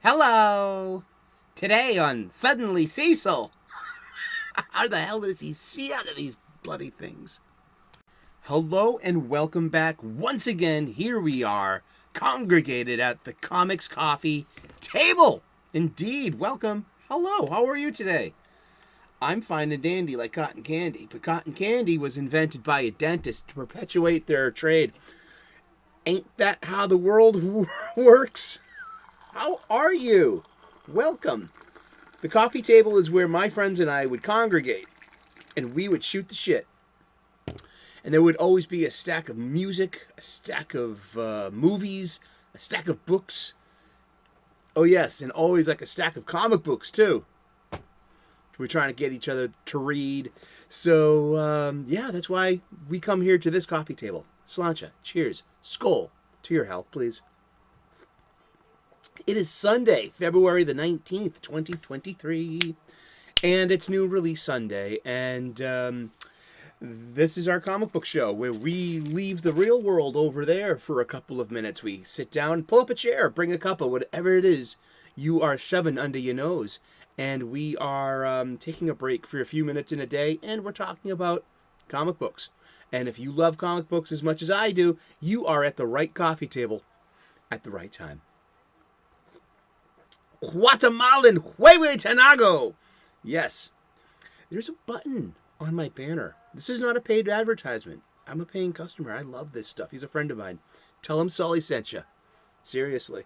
Hello! Today on Suddenly Cecil. How the hell does he see out of these bloody things? Hello and welcome back. Once again, here we are, congregated at the Comics Coffee table. Indeed, welcome. Hello, how are you today? I'm fine and dandy like cotton candy, but cotton candy was invented by a dentist to perpetuate their trade. Ain't that how the world works? How are you? Welcome. The coffee table is where my friends and I would congregate, and we would shoot the shit. And there would always be a stack of music, a stack of movies, a stack of books. Oh yes, and always like a stack of comic books too. We're trying to get each other to read. So, yeah, that's why we come here to this coffee table. Sláinte, cheers, skål, to your health, please. It is Sunday, February the 19th, 2023, and it's New Release Sunday, and this is our comic book show where we leave the real world over there for a couple of minutes. We sit down, pull up a chair, bring a cup of whatever it is you are shoving under your nose, and we are taking a break for a few minutes in a day, and we're talking about comic books. And if you love comic books as much as I do, you are at the right coffee table at the right time. Guatemalan Huehue Tanago. Yes, there's a button on my banner. This is not a paid advertisement. I'm a paying customer. I love this stuff. He's a friend of mine. Tell him Sully sent you. Seriously.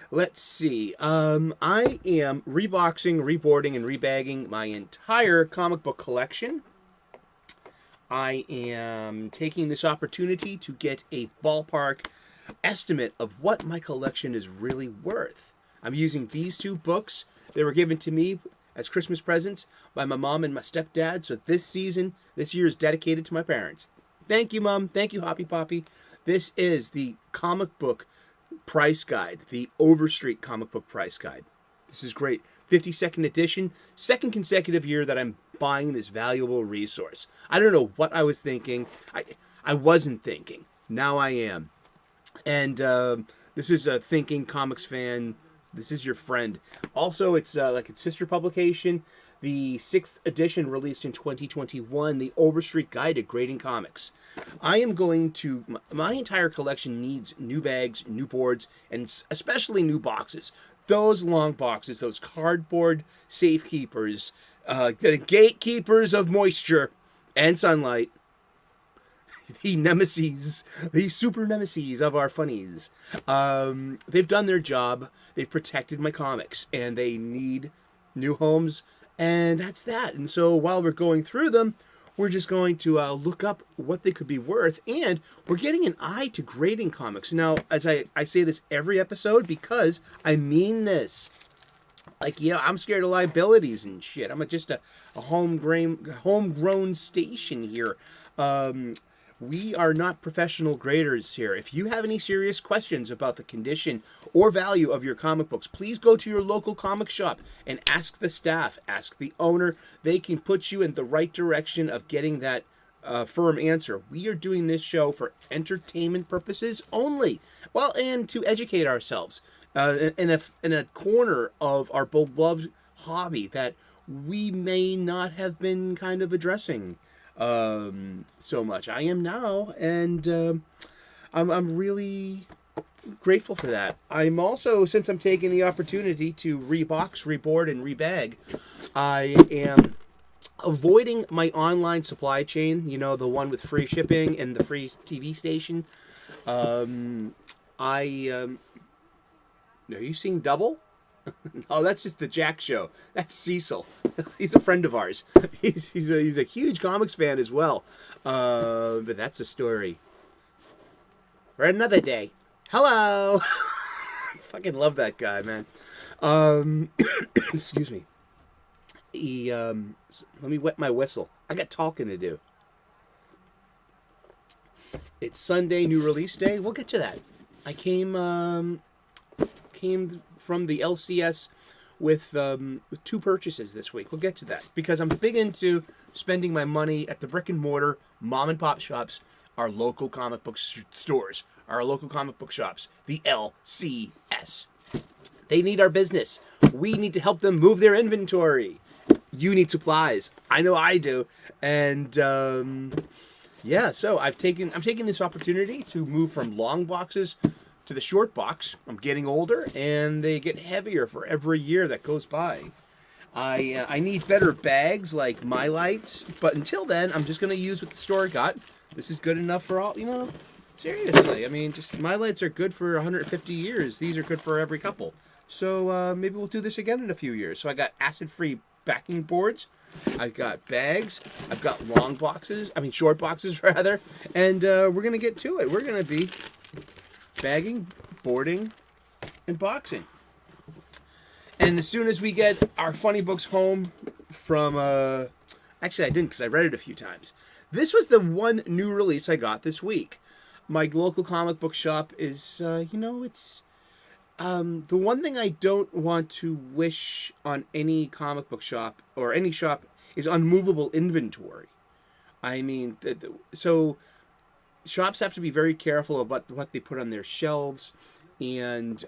Let's see. I am reboxing, reboarding, and rebagging my entire comic book collection. I am taking this opportunity to get a ballpark estimate of what my collection is really worth. I'm using these two books. They were given to me as Christmas presents by my mom and my stepdad. So this year is dedicated to my parents. Thank you, Mom. Thank you, Hoppy Poppy. This is the comic book price guide, the Overstreet comic book price guide. This is great. 52nd edition, second consecutive year that I'm buying this valuable resource. I don't know what I was thinking. I wasn't thinking. Now I am. And this is a Thinking Comics fan. This is your friend. Also, it's like its sister publication, the 6th edition released in 2021, the Overstreet Guide to Grading Comics. I am going to... My entire collection needs new bags, new boards, and especially new boxes. Those long boxes, those cardboard safekeepers, the gatekeepers of moisture and sunlight. The nemesis, the super nemesis of our funnies. They've done their job. They've protected my comics, and they need new homes, and that's that. And so while we're going through them, we're just going to look up what they could be worth, and we're getting an eye to grading comics. Now, as I say this every episode, because I mean this. Like, yeah, I'm scared of liabilities and shit. I'm just a homegrown station here. We are not professional graders here. If you have any serious questions about the condition or value of your comic books, please go to your local comic shop and ask the staff, ask the owner. They can put you in the right direction of getting that firm answer. We are doing this show for entertainment purposes only. Well, and to educate ourselves in a corner of our beloved hobby that we may not have been kind of addressing so much. I am now, and I'm really grateful for that. I'm also, since I'm taking the opportunity to rebox, reboard, and rebag, I am avoiding my online supply chain, you know, the one with free shipping and the free TV station. Are you seeing double? Oh, that's just the Jack Show. That's Cecil. He's a friend of ours. He's a huge comics fan as well. But that's a story for another day. Hello. Fucking love that guy, man. Excuse me. Let me wet my whistle. I got talking to do. It's Sunday, new release day. We'll get to that. I came from the LCS with 2 purchases this week. We'll get to that because I'm big into spending my money at the brick and mortar mom and pop shops, our local comic book stores, our local comic book shops, the LCS. Yes, they need our business. We need to help them move their inventory. You need supplies. I know I do. And yeah, so I'm taking this opportunity to move from long boxes to the short box. I'm getting older, and they get heavier for every year that goes by. I need better bags like My Lights, but until then, I'm just going to use what the store got. This is good enough for all, seriously. I mean, just My Lights are good for 150 years. These are good for every couple. So maybe we'll do this again in a few years. So I got acid-free backing boards. I've got bags. I've got short boxes rather. And we're going to get to it. We're going to be bagging, boarding, and boxing. And as soon as we get our funny books home from, actually I didn't because I read it a few times. This was the one new release I got this week. My local comic book shop is, it's, the one thing I don't want to wish on any comic book shop or any shop is unmovable inventory. I mean, so shops have to be very careful about what they put on their shelves and,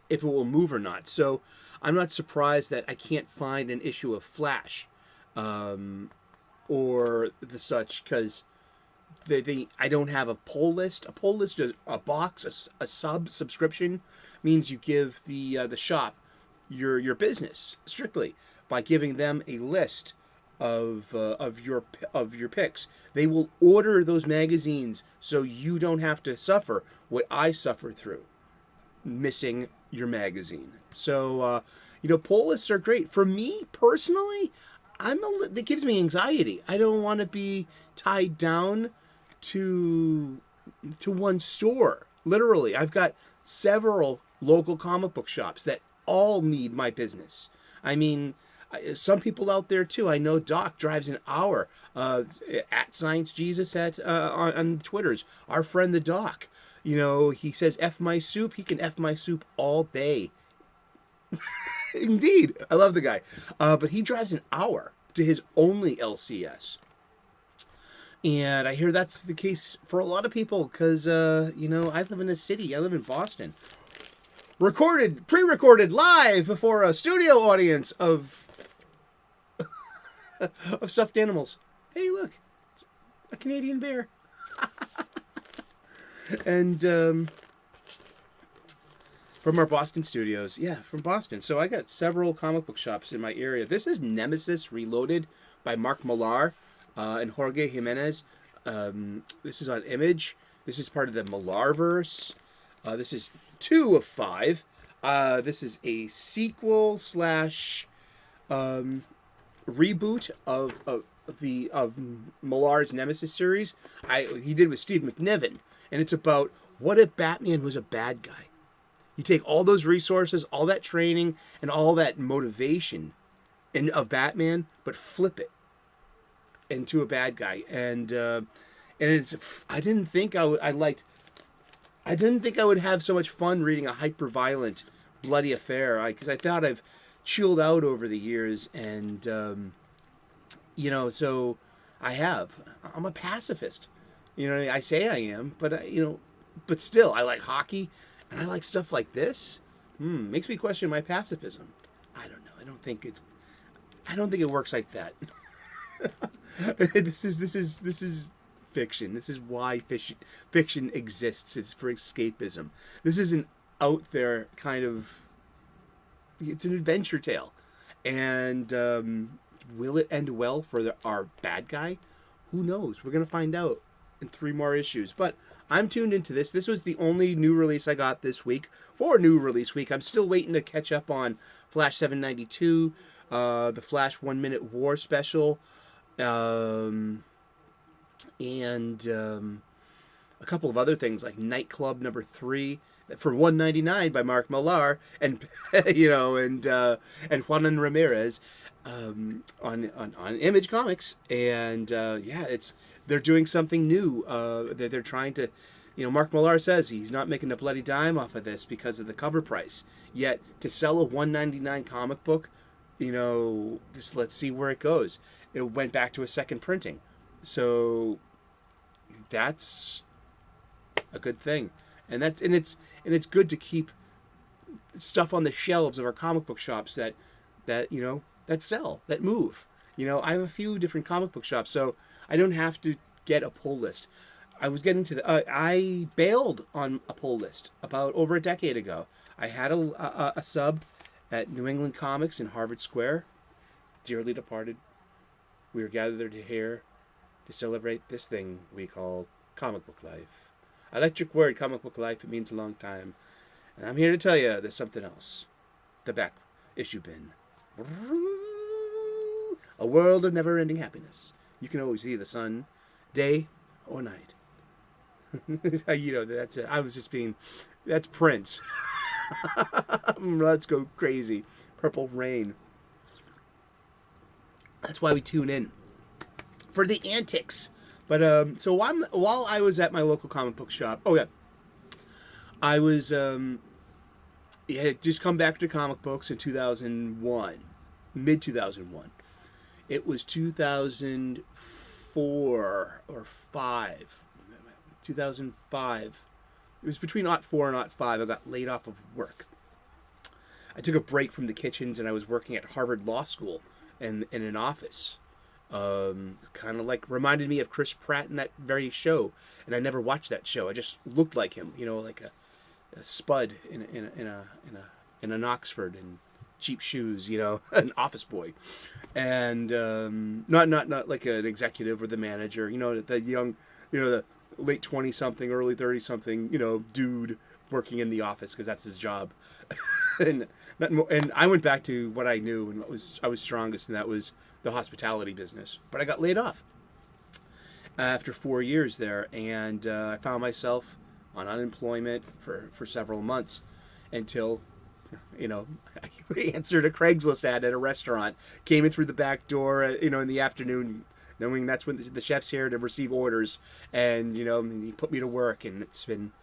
if it will move or not. So I'm not surprised that I can't find an issue of Flash or the such, because I don't have a pull list. A pull list is a box, a subscription means you give the shop your business strictly by giving them a list of your picks. They will order those magazines so you don't have to suffer what I suffer through, missing your magazine. So pull lists are great. For me personally, it gives me anxiety. I don't want to be tied down to one store. Literally, I've got several local comic book shops that all need my business. I mean, some people out there too. I know Doc drives an hour at Science Jesus on Twitters. Our friend the Doc. He says F my soup. He can F my soup all day. Indeed. I love the guy. But he drives an hour to his only LCS. And I hear that's the case for a lot of people because, I live in a city. I live in Boston. Pre-recorded live before a studio audience of stuffed animals. Hey, look. It's a Canadian bear. And from our Boston studios. Yeah, from Boston. So I got several comic book shops in my area. This is Nemesis Reloaded by Mark Millar and Jorge Jimenez. This is on Image. This is part of the Millarverse. This is 2 of 5. This is a sequel / reboot of Millar's Nemesis series. He did with Steve McNiven. And it's about, what if Batman was a bad guy? You take all those resources, all that training, and all that motivation of Batman, but flip it into a bad guy. And it's, I didn't think I would have so much fun reading a hyper-violent, bloody affair. Because I thought I've chilled out over the years, and so I have. I'm a pacifist. I say I am, but but still, I like hockey, and I like stuff like this. Makes me question my pacifism. I don't know. I don't think it works like that. This is fiction. This is why fiction exists. It's for escapism. This is an out there kind of. It's an adventure tale, and will it end well for our bad guy? Who knows? We're gonna find out in 3 more issues. But I'm tuned into this. This was the only new release I got this week for new release week. I'm still waiting to catch up on Flash 792, the Flash 1 Minute War special, and a couple of other things like Nightclub number 3 for $1.99 by Mark Millar and and Juanan Ramirez on Image Comics. And they're doing something new. They're trying to, Mark Millar says he's not making a bloody dime off of this because of the cover price. Yet to sell a $1.99 comic book, just let's see where it goes. It went back to a second printing, so that's a good thing. And it's good to keep stuff on the shelves of our comic book shops that sell, that move. I have a few different comic book shops, so I don't have to get a pull list. I bailed on a pull list about over a decade ago. I had a sub at New England Comics in Harvard Square, dearly departed. We were gathered here to celebrate this thing we call comic book life. Electric word, comic book life, it means a long time. And I'm here to tell you there's something else. The back issue bin. A world of never-ending happiness. You can always see the sun, day or night. That's it. I was just being... That's Prince. Let's go crazy. Purple Rain. That's why we tune in. For the antics. But, so while I was at my local comic book shop... Oh, yeah. I was... had just come back to comic books in 2001. Mid-2001. It was 2004 or 5. 2005. It was between 04 and 05. I got laid off of work. I took a break from the kitchens and I was working at Harvard Law School in an office. Kind of like reminded me of Chris Pratt in that very show. And I never watched that show. I just looked like him, like a spud in an Oxford and cheap shoes, an office boy. And not like an executive or the manager, the young, the late 20-something, early 30-something, dude working in the office because that's his job. and I went back to what I knew and I was strongest, and that was the hospitality business. But I got laid off after 4 years there, and I found myself on unemployment for several months until, I answered a Craigslist ad at a restaurant, came in through the back door, in the afternoon, knowing that's when the chef's here to receive orders, and, he put me to work, and it's been,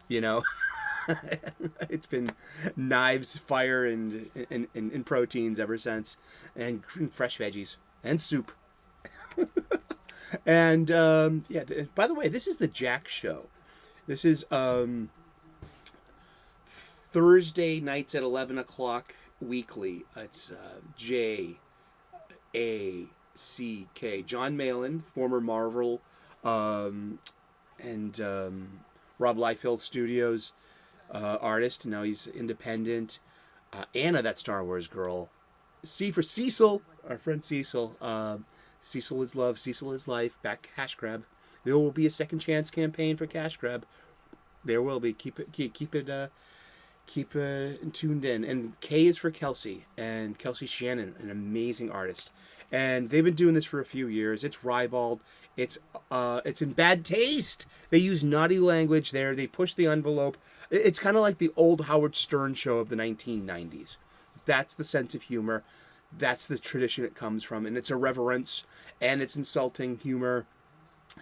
it's been knives, fire, and proteins ever since, and fresh veggies, and soup. And, by the way, this is the Jack Show. This is Thursday nights at 11 o'clock weekly. It's J-A-C-K. John Malin, former Marvel and Rob Liefeld Studios artist. Now he's independent. Anna, that Star Wars girl. C for Cecil, our friend Cecil. Cecil is love, Cecil is life. Back Cash Grab. There will be a second chance campaign for Cash Grab. There will be. Keep it tuned in. And K is for Kelsey, and Kelsey Shannon, an amazing artist. And they've been doing this for a few years. It's ribald. It's in bad taste. They use naughty language there. They push the envelope. It's kind of like the old Howard Stern show of the 1990s. That's the sense of humor. That's the tradition it comes from, and it's irreverence, and it's insulting humor.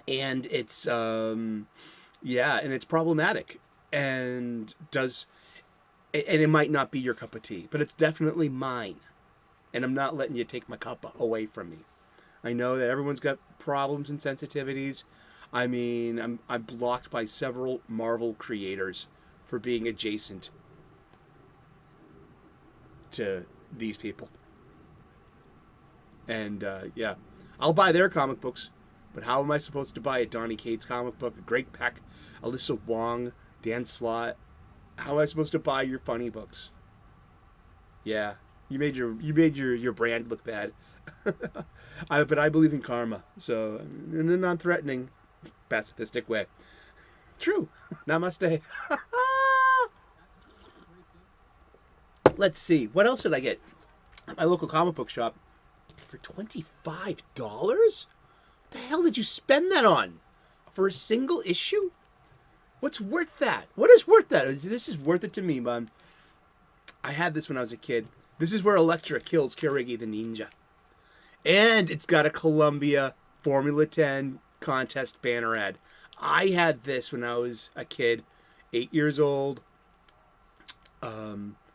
And it's and it's problematic, and it might not be your cup of tea, but it's definitely mine, and I'm not letting you take my cuppa away from me. I know that everyone's got problems and sensitivities. I mean, I'm blocked by several Marvel creators for being adjacent to these people, and I'll buy their comic books. But how am I supposed to buy a Donny Cates comic book, a Greg Pak, Alyssa Wong, Dan Slott? How am I supposed to buy your funny books? Yeah, you made your brand look bad. But I believe in karma, so in a non-threatening, pacifistic way. True. Namaste. Let's see. What else did I get at my local comic book shop for $25? The hell did you spend that on? For a single issue? What's worth that? What is worth that? This is worth it to me, man. I had this when I was a kid. This is where Elektra kills Kirigi the Ninja. And it's got a Columbia Formula 10 contest banner ad. I had this when I was a kid, 8 years old.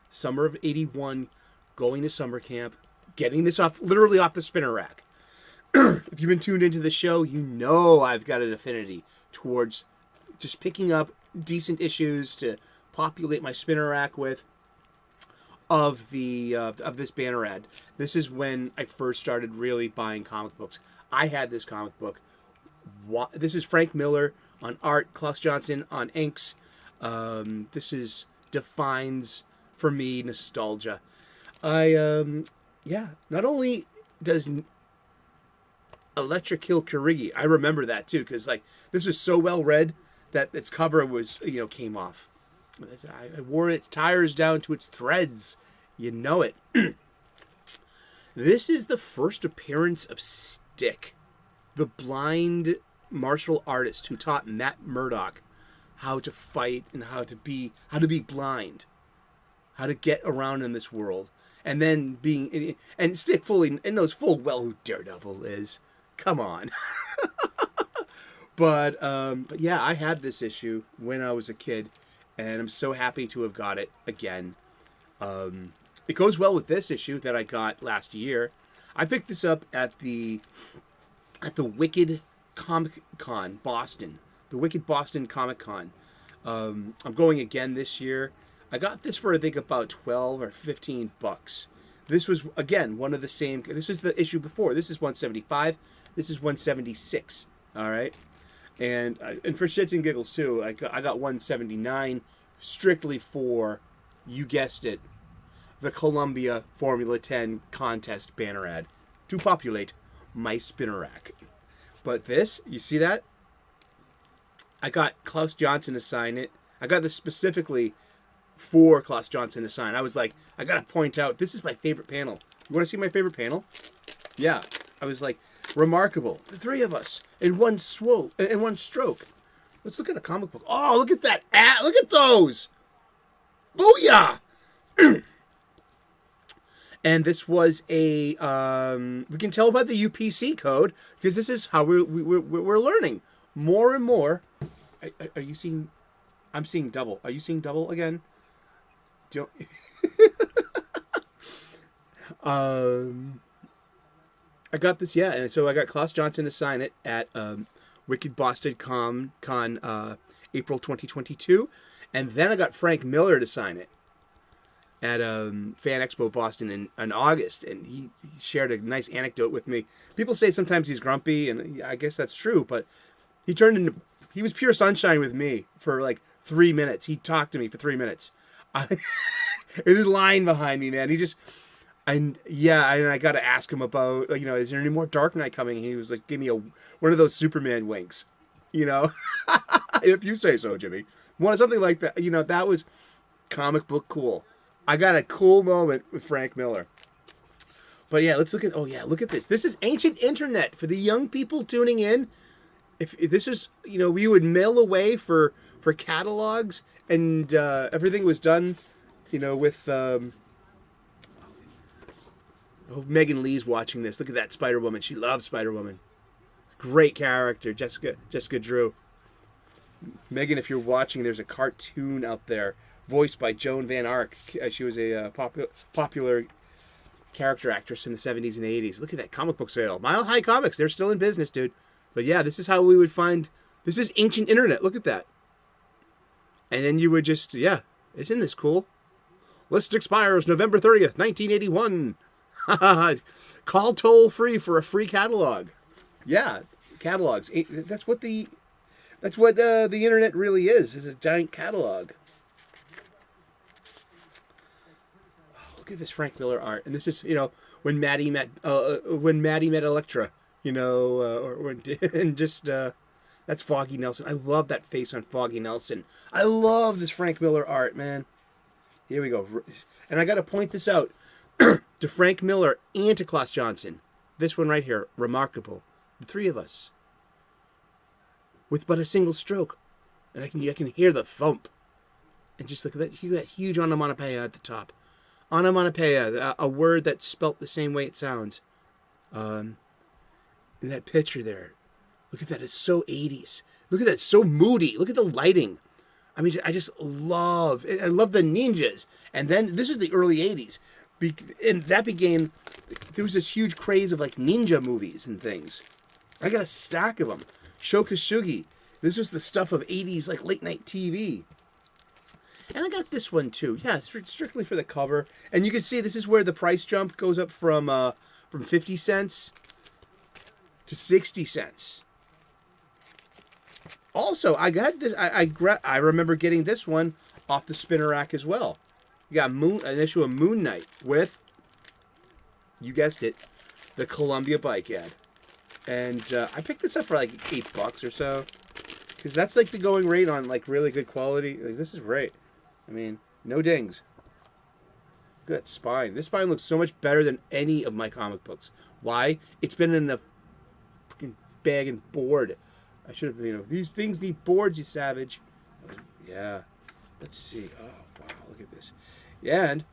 Summer of 81, going to summer camp, getting this literally off the spinner rack. If you've been tuned into the show, you know I've got an affinity towards just picking up decent issues to populate my spinner rack with of this banner ad. This is when I first started really buying comic books. I had this comic book. This is Frank Miller on art, Klaus Johnson on inks. This defines for me nostalgia. Not only does Electric Hill Kurigi, I remember that too, because like this was so well read that its cover was came off. I wore its tires down to its threads. You know it. This is the first appearance of Stick, the blind martial artist who taught Matt Murdock how to fight and how to be blind, how to get around in this world, and then and Stick fully and knows full well who Daredevil is. Come on. But yeah, I had this issue when I was a kid, and I'm so happy to have got it again. It goes well with this issue that I got last year. I picked this up at the Wicked Comic Con Boston, the Wicked Boston Comic Con. I'm going again this year. I got this for I think about $12 or $15. This was again one of the same. This was the issue before. This is 175. This is 176. All right. And for shits and giggles too, I got 179 strictly for, you guessed it, the Columbia Formula 10 contest banner ad to populate my spinner rack. But this, you see that? I got Klaus Johnson to sign it. I got this specifically for Klaus Johnson to sign. I was like, I gotta point out, this is my favorite panel. You want to see my favorite panel? Yeah. I was like, remarkable. The three of us in one stroke. Let's look at a comic book. Oh, look at that. Look at those. Booyah. And this was a, we can tell by the UPC code, because this is how we're learning more and more. Are you seeing, I'm seeing double. Are you seeing double again? Do you, I got this, yeah, and so I got Klaus Johnson to sign it at Wicked Boston Con April 2022, and then I got Frank Miller to sign it at Fan Expo Boston in August, and he shared a nice anecdote with me. People say sometimes he's grumpy, and I guess that's true, but he was pure sunshine with me for like 3 minutes. He talked to me for 3 minutes. There's a line behind me, man. I got to ask him about, is there any more Dark Knight coming? He was like, give me one of those Superman winks, if you say so, Jimmy. Something like that. That was comic book cool. I got a cool moment with Frank Miller. But yeah, let's look at this. This is ancient internet for the young people tuning in. If this is, we would mail away for catalogs, and everything was done, with. Megan Lee's watching this. Look at that Spider-Woman. She loves Spider-Woman. Great character, Jessica Drew. Megan, if you're watching, there's a cartoon out there voiced by Joan Van Ark. She was a popular character actress in the 70s and 80s. Look at that comic book sale. Mile High Comics. They're still in business, dude. But yeah, this is how we would find... This is ancient internet. Look at that. And then you would just... Yeah. Isn't this cool? List expires November 30th, 1981. Call toll free for a free catalog. Yeah, catalogs. That's what the internet really is a giant catalog. Oh, look at this Frank Miller art, and this is when Maddie met Elektra, that's Foggy Nelson. I love that face on Foggy Nelson. I love this Frank Miller art, man. Here we go, and I got to point this out. To Frank Miller and to Klaus Johnson. This one right here, remarkable. The three of us. With but a single stroke. And I can hear the thump. And just look at that huge onomatopoeia at the top. Onomatopoeia, a word that's spelt the same way it sounds. In that picture there. Look at that, it's so 80s. Look at that, it's so moody. Look at the lighting. I mean, I just love, I love the ninjas. And then, this is the early 80s. And that began, there was this huge craze of like ninja movies and things. I got a stack of them. Shokasugi. This was the stuff of 80s, like, late-night TV. And I got this one, too. Yeah, strictly for the cover. And you can see this is where the price jump goes up from 50 cents to 60 cents. Also, I got this. I remember getting this one off the spinner rack as well. You got an issue of Moon Knight with, you guessed it, the Columbia bike ad. And I picked this up for like $8 or so, because that's like the going rate on like really good quality. Like, this is great. I mean, no dings. Good spine. This spine looks so much better than any of my comic books. Why? It's been in a freaking bag and board. I should have, these things need boards, you savage. Yeah. Let's see. Oh, wow. Look at this. Yeah, and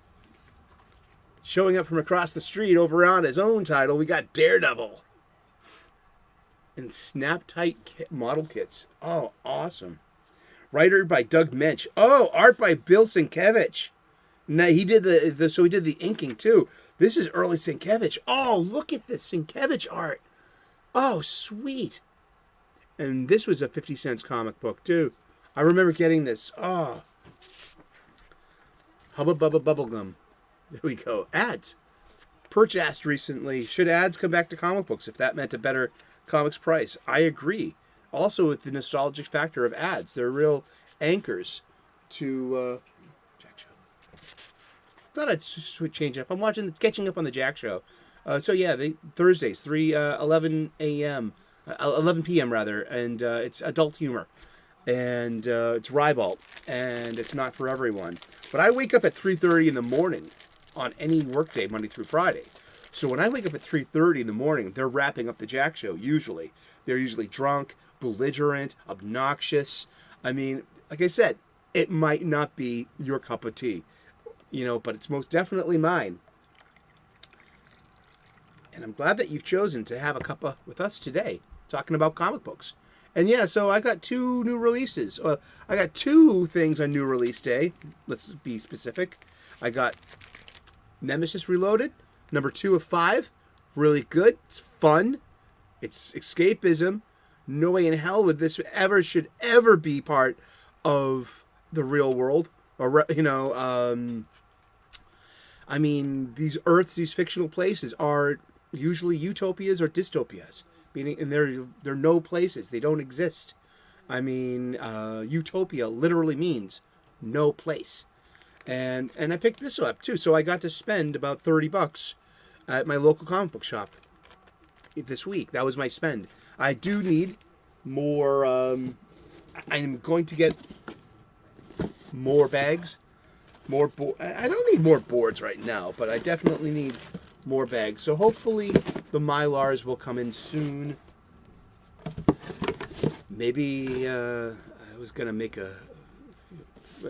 showing up from across the street over on his own title, we got Daredevil. And Snap-Tight model kits. Oh, awesome. Writer by Doug Mensch. Oh, art by Bill Sienkiewicz. Now, he did so he did the inking, too. This is early Sienkiewicz. Oh, look at this Sienkiewicz art. Oh, sweet. And this was a 50 cents comic book, too. I remember getting this. Oh. Hubba Bubba Bubblegum. There we go. Ads. Perch asked recently, should ads come back to comic books if that meant a better comics price? I agree. Also with the nostalgic factor of ads. They're real anchors to Jack Show. Thought I'd change it up. I'm catching up on the Jack Show. So yeah, Thursdays, 11 a.m., 11 p.m. rather, and it's adult humor. And it's ribald, and it's not for everyone. But I wake up at 3:30 in the morning on any workday, Monday through Friday. So when I wake up at 3:30 in the morning, they're wrapping up the Jack Show, usually. They're usually drunk, belligerent, obnoxious. I mean, like I said, it might not be your cup of tea, but it's most definitely mine. And I'm glad that you've chosen to have a cuppa with us today, talking about comic books. And yeah, so I got 2 new releases. I got 2 things on new release day. Let's be specific. I got Nemesis Reloaded, number 2 of 5. Really good. It's fun. It's escapism. No way in hell would this should ever be part of the real world. Or, I mean, these Earths, these fictional places are usually utopias or dystopias. Meaning, and they're no places. They don't exist. I mean, utopia literally means no place. And I picked this up, too. So I got to spend about $30 at my local comic book shop this week. That was my spend. I do need more. I'm going to get more bags. I don't need more boards right now, but I definitely need more bags. So hopefully the Mylars will come in soon. Maybe I was going to make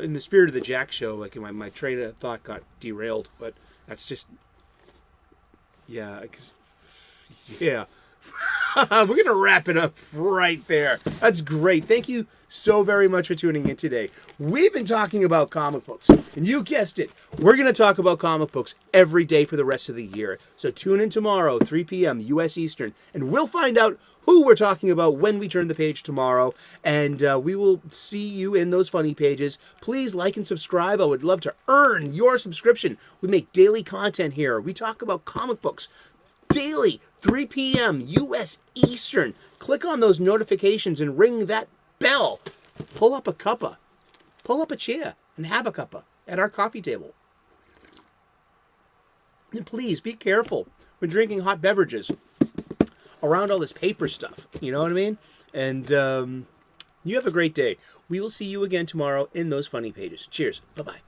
in the spirit of the Jack Show, like my train of thought got derailed, but that's just, yeah. We're going to wrap it up right there. That's great. Thank you so very much for tuning in today. We've been talking about comic books, and you guessed it. We're going to talk about comic books every day for the rest of the year. So tune in tomorrow, 3 p.m. U.S. Eastern, and we'll find out who we're talking about when we turn the page tomorrow, and we will see you in those funny pages. Please like and subscribe. I would love to earn your subscription. We make daily content here. We talk about comic books daily, 3 p.m. U.S. Eastern. Click on those notifications and ring that bell. Pull up a cuppa. Pull up a chair and have a cuppa at our coffee table. And please be careful when drinking hot beverages around all this paper stuff. You know what I mean? And you have a great day. We will see you again tomorrow in those funny pages. Cheers. Bye-bye.